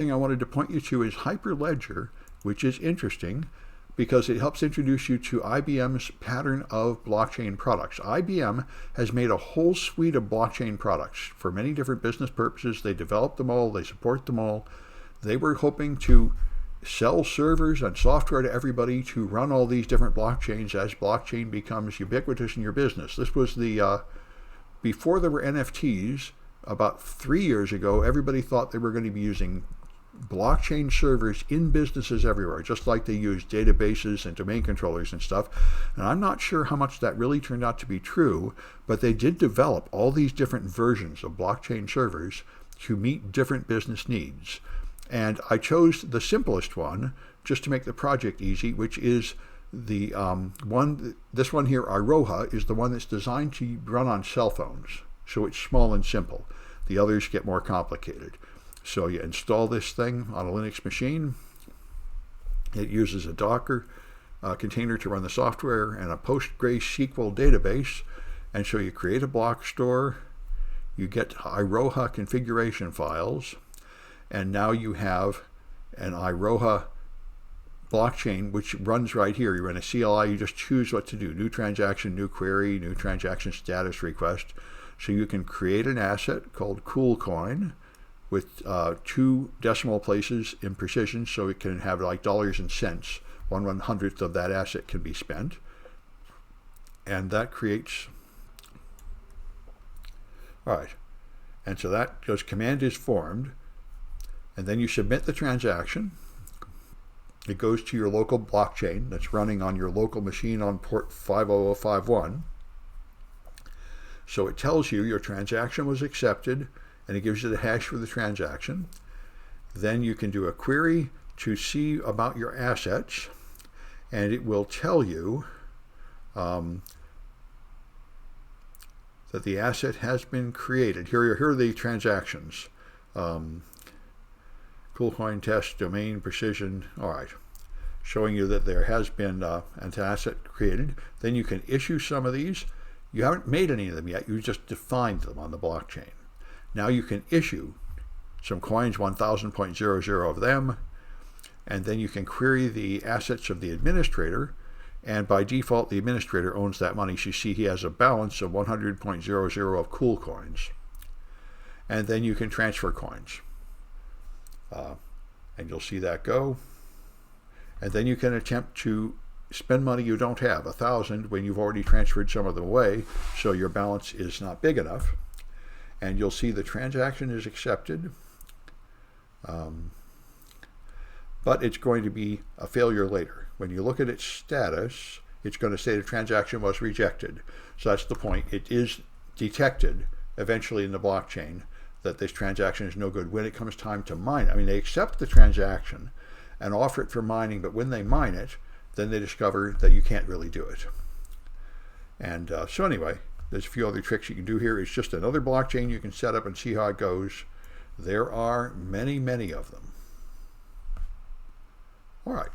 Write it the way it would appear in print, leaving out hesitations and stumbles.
thing I wanted to point you to is Hyperledger, which is interesting because it helps introduce you to IBM's pattern of blockchain products. IBM has made a whole suite of blockchain products for many different business purposes. They develop them all, they support them all. They were hoping to sell servers and software to everybody to run all these different blockchains as blockchain becomes ubiquitous in your business. This was the before there were NFTs. About 3 years ago, everybody thought they were going to be using blockchain servers in businesses everywhere, just like they use databases and domain controllers and stuff. And I'm not sure how much that really turned out to be true, but they did develop all these different versions of blockchain servers to meet different business needs. And I chose the simplest one just to make the project easy, which is the this one here, IROHA, is the one that's designed to run on cell phones. So it's small and simple. The others get more complicated. So you install this thing on a Linux machine. It uses a Docker container to run the software and a PostgreSQL database. And so you create a block store. You get IROHA configuration files. And now you have an IROHA blockchain, which runs right here. You're in a CLI. You just choose what to do. New transaction, new query, new transaction status request. So you can create an asset called CoolCoin with 2 decimal places in precision, so it can have like dollars and cents. 1/100th of that asset can be spent. And that creates, all right. And so that goes, command is formed, and then you submit the transaction. It goes to your local blockchain that's running on your local machine on port 50051. So it tells you your transaction was accepted, and it gives you the hash for the transaction. Then you can do a query to see about your assets, and it will tell you that the asset has been created. Here are the transactions. CoolCoin test, domain, precision, all right. Showing you that there has been an asset created. Then you can issue some of these. You haven't made any of them yet, you just defined them on the blockchain. Now you can issue some coins, 1000.00 of them, and then you can query the assets of the administrator, and by default the administrator owns that money. So you see he has a balance of 100.00 of cool coins. And then you can transfer coins. And you'll see that go. And then you can attempt to spend money you don't have, 1,000, when you've already transferred some of them away, so your balance is not big enough. And you'll see the transaction is accepted, but it's going to be a failure later. When you look at its status, it's going to say the transaction was rejected. So that's the point. It is detected eventually in the blockchain that this transaction is no good when it comes time to mine it. I mean, they accept the transaction and offer it for mining, but when they mine it, then they discover that you can't really do it. And so anyway, there's a few other tricks you can do here. It's just another blockchain you can set up and see how it goes. There are many, many of them. All right.